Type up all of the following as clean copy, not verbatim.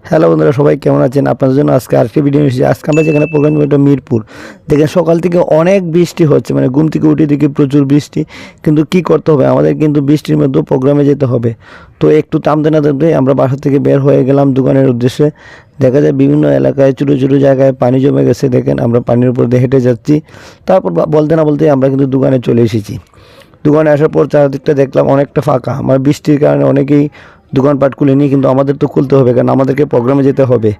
Hello বন্ধুরা, সবাই কেমন আছেন? আপনাদের জন্য আজকে আরেকটি ভিডিও এসেছি। আজকে আমরা যেখানে প্রোগ্রাম এটা মিরপুর। দেখেন সকাল থেকে অনেক বৃষ্টি হচ্ছে, মানে ঘুম থেকে উঠে দেখি প্রচুর বৃষ্টি। কিন্তু কি করতে হবে, আমাদের কিন্তু বৃষ্টির মধ্যেও প্রোগ্রামে যেতে হবে। তো একটু থামতে না থামতে আমরা বাসা থেকে বের হয়ে গেলাম দোকানের উদ্দেশ্যে। দেখা যায় বিভিন্ন এলাকায় ছোটো ছোটো জায়গায় পানি জমে গেছে। দেখেন আমরা পানির উপর দিয়ে হেঁটে যাচ্ছি। তারপর বলতে না বলতে আমরা কিন্তু দোকানে চলে এসেছি। দোকানে আসার পর চারদিকটা দেখলাম অনেকটা ফাঁকা। আমার বৃষ্টির কারণে অনেকেই দোকানপাট খুলেনি, কিন্তু আমাদের তো খুলতে হবে, কারণ আমাদেরকে প্রোগ্রামে যেতে হবে।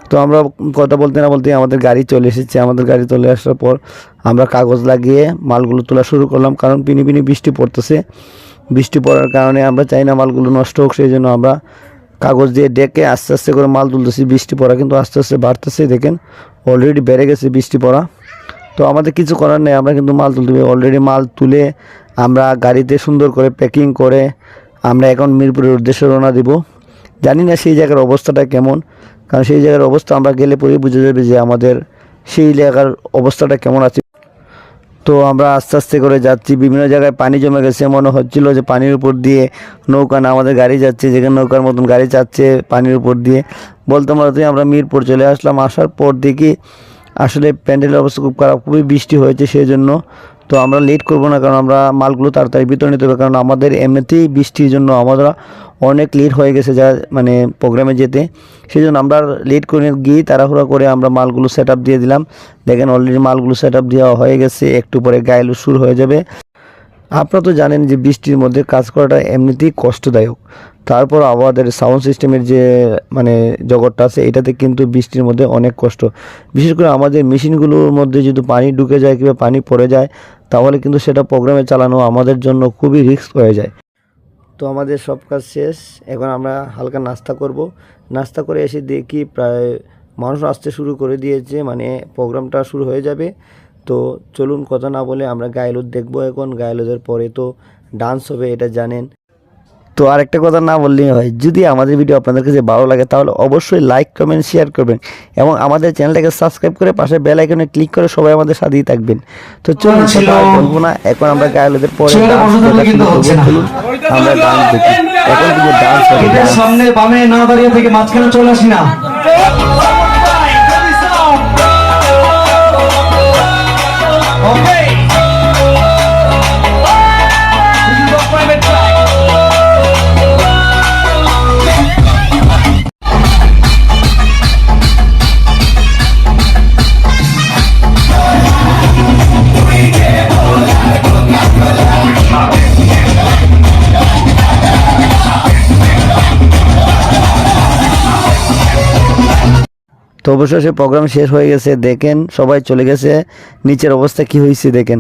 তো আমরা কথা বলতে না বলতে আমাদের গাড়ি চলে এসেছে। আমাদের গাড়ি চলে আসার পর আমরা কাগজ লাগিয়ে মালগুলো তোলা শুরু করলাম, কারণ পিনি পিনি বৃষ্টি পড়তেছে। বৃষ্টি পড়ার কারণে আমরা চাই না মালগুলো নষ্ট হোক, সেই জন্য আমরা কাগজ দিয়ে ডেকে আস্তে আস্তে করে মাল তুলতেছি। বৃষ্টি পড়া কিন্তু আস্তে আস্তে বাড়তেছে। দেখেন অলরেডি বেড়ে গেছে বৃষ্টি পড়া। তো আমাদের কিছু করার নেই, আমরা কিন্তু মাল তুলতে হবে। অলরেডি মাল তুলে আমরা গাড়িতে সুন্দর করে প্যাকিং করে আমরা এখন মিরপুরের উদ্দেশ্যে রওনা দিব। জানি না সেই জায়গার অবস্থাটা কেমন, কারণ সেই জায়গার অবস্থা আমরা গেলে পরেই বুঝে যাবে যে আমাদের সেই জায়গার অবস্থাটা কেমন আছে। তো আমরা আস্তে আস্তে করে যাচ্ছি। বিভিন্ন জায়গায় পানি জমে গেছে, মনে হচ্ছিল যে পানির উপর দিয়ে নৌকা না আমাদের গাড়ি যাচ্ছে, যেখানে নৌকার মতন গাড়ি যাচ্ছে পানির উপর দিয়ে। বলতে বলতে আমরা মিরপুর চলে আসলাম। আসার পর দেখি আসলে প্যান্ডেলের অবস্থা খুব খারাপ, খুবই বৃষ্টি হয়েছে সেই জন্য। তো আমরা লেট করব না, কারণ আমরা মালগুলো তাড়াতাড়ি ভিতরে নিতে হবে, কারণ আমাদের এমনিতেই বৃষ্টির জন্য আমরা অনেক লেট হয়ে গেছে যা মানে প্রোগ্রামে যেতে। সেই জন্য আমরা লেট করে গিয়ে তাড়াহুড়া করে আমরা মালগুলো সেট আপ দিয়ে দিলাম। দেখেন অলরেডি মালগুলো সেট আপ দেওয়া হয়ে গেছে, একটু পরে গায়েলু শুরু হয়ে যাবে। আপনারা তো জানেন যে বৃষ্টির মধ্যে কাজ করাটা এমনিতেই কষ্টদায়ক। তারপর আমাদের সাউন্ড সিস্টেমের যে মানে জগৎটা আছে, এটাতে কিন্তু বৃষ্টির মধ্যে অনেক কষ্ট। বিশেষ করে আমাদের মেশিনগুলোর মধ্যে যদি পানি ঢুকে যায় কিংবা পানি পড়ে যায়, তাহলে কিন্তু সেটা প্রোগ্রামে চালানো আমাদের জন্য খুবই রিস্ক হয়ে যায়। তো আমাদের সব কাজ শেষ, এখন আমরা হালকা নাস্তা করব। নাস্তা করে এসে দেখি প্রায় মানুষ আসতে শুরু করে দিয়েছে, মানে প্রোগ্রামটা শুরু হয়ে যাবে। তো চলুন কথা না বলে আমরা গায়েলুদ দেখবো। এখন গায়েলুদের পরে তো ডান্স হবে, এটা জানেন। তো আরেকটা কথা না বললেই হয়, যদি আমাদের ভিডিও আপনাদের কাছে ভালো লাগে তাহলে অবশ্যই লাইক কমেন্ট শেয়ার করবেন এবং আমাদের চ্যানেলটাকে সাবস্ক্রাইব করে পাশে বেল আইকনে ক্লিক করে সবাই আমাদের সাথেই থাকবেন। তো চলুন কথা বলবো না, এখন আমরা গায়েলুদের পরে চলুন আমরা ডান্স দেখি। এখন কিন্তু ডান্স হবে। সামনে বামে না দাঁড়িয়ে থেকে মাঝখানে চলে আসি না। তো অবশেষে প্রোগ্রাম শেষ হয়ে গেছে। দেখেন সবাই চলে গেছে। নিচের অবস্থা কি হয়েছে দেখেন,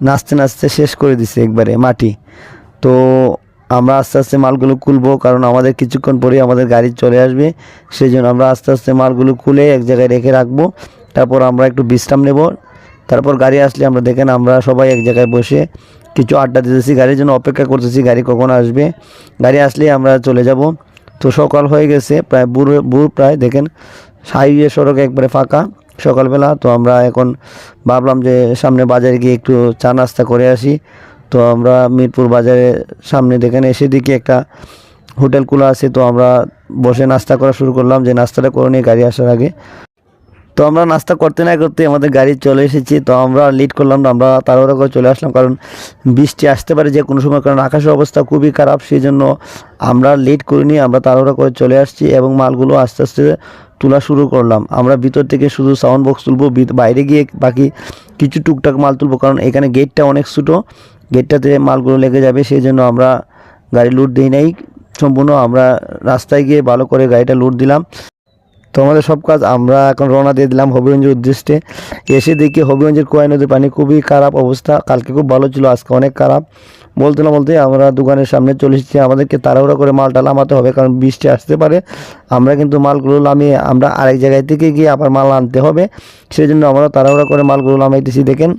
নাচতে নাচতে শেষ করে দিছে একবারে মাটি। তো আমরা আস্তে আস্তে মালগুলো খুলবো, কারণ আমাদের কিছুক্ষণ পরেই আমাদের গাড়ি চলে আসবে। সেই জন্য আমরা আস্তে আস্তে মালগুলো খুলে এক জায়গায় রেখে রাখবো। তারপর আমরা একটু বিশ্রাম নেব। তারপর গাড়ি আসলে আমরা দেখেন আমরা সবাই এক জায়গায় বসে কিছু আড্ডা দিতেছি, গাড়ির জন্য অপেক্ষা করতেছি গাড়ি কখন আসবে। গাড়ি আসলেই আমরা চলে যাব। তো সকাল হয়ে গেছে, প্রায় ভোর প্রায়। দেখেন হাইওয়ে সড়ক একবারে ফাঁকা সকালবেলা। তো আমরা এখন ভাবলাম যে সামনে বাজারে গিয়ে একটু চা নাস্তা করে আসি। তো আমরা মিরপুর বাজারের সামনে দেখেন এসে দেখি একটা হোটেল খোলা আছে। তো আমরা বসে নাস্তা করা শুরু করলাম, যে নাস্তাটা করে নিয়ে গাড়ি আসার আগে। তো আমরা নাস্তা করতে না করতে আমাদের গাড়ি চলে এসেছি। তো আমরা লেট করলাম না, আমরা তাড়াহুড়া করে চলে আসলাম, কারণ বৃষ্টি আসতে পারে যে কোনো সময়, কারণ আকাশের অবস্থা খুবই খারাপ। সেই জন্য আমরা লেট করিনি, আমরা তাড়াহুড়া করে চলে আসছি এবং মালগুলো আস্তে আস্তে তোলা শুরু করলাম। আমরা ভিতর থেকে শুধু সাউন্ড বক্স তুলবো, বাইরে গিয়ে বাকি কিছু টুকটাক মাল তুলবো, কারণ এখানে গেটটা অনেক ছোটো, গেটটাতে মালগুলো লেগে যাবে। সেই জন্য আমরা গাড়ি লুট দিই নাই সম্পূর্ণ, আমরা রাস্তায় গিয়ে ভালো করে গাড়িটা লুট দিলাম। তো আমাদের সব কাজ আমরা এখন রওনা দিয়ে দিলাম হবিগঞ্জের উদ্দেশ্যে। এসে দেখি হবিগঞ্জের কোয়াই নদীর পানি খুবই খারাপ অবস্থা। কালকে খুব ভালো ছিল, আজকে অনেক খারাপ। বলতে না বলতে আমরা দোকানের সামনে চলে এসেছি। আমাদেরকে তাড়াহুড়া করে মালটা নামাতে হবে, কারণ বৃষ্টি আসতে পারে। আমরা কিন্তু মালগুলো নামিয়ে আমরা আরেক জায়গায় থেকে গিয়ে আবার মাল আনতে হবে। সেই জন্য আমরা তাড়াহুড়া করে মালগুলো নামাইতেছি। দেখেন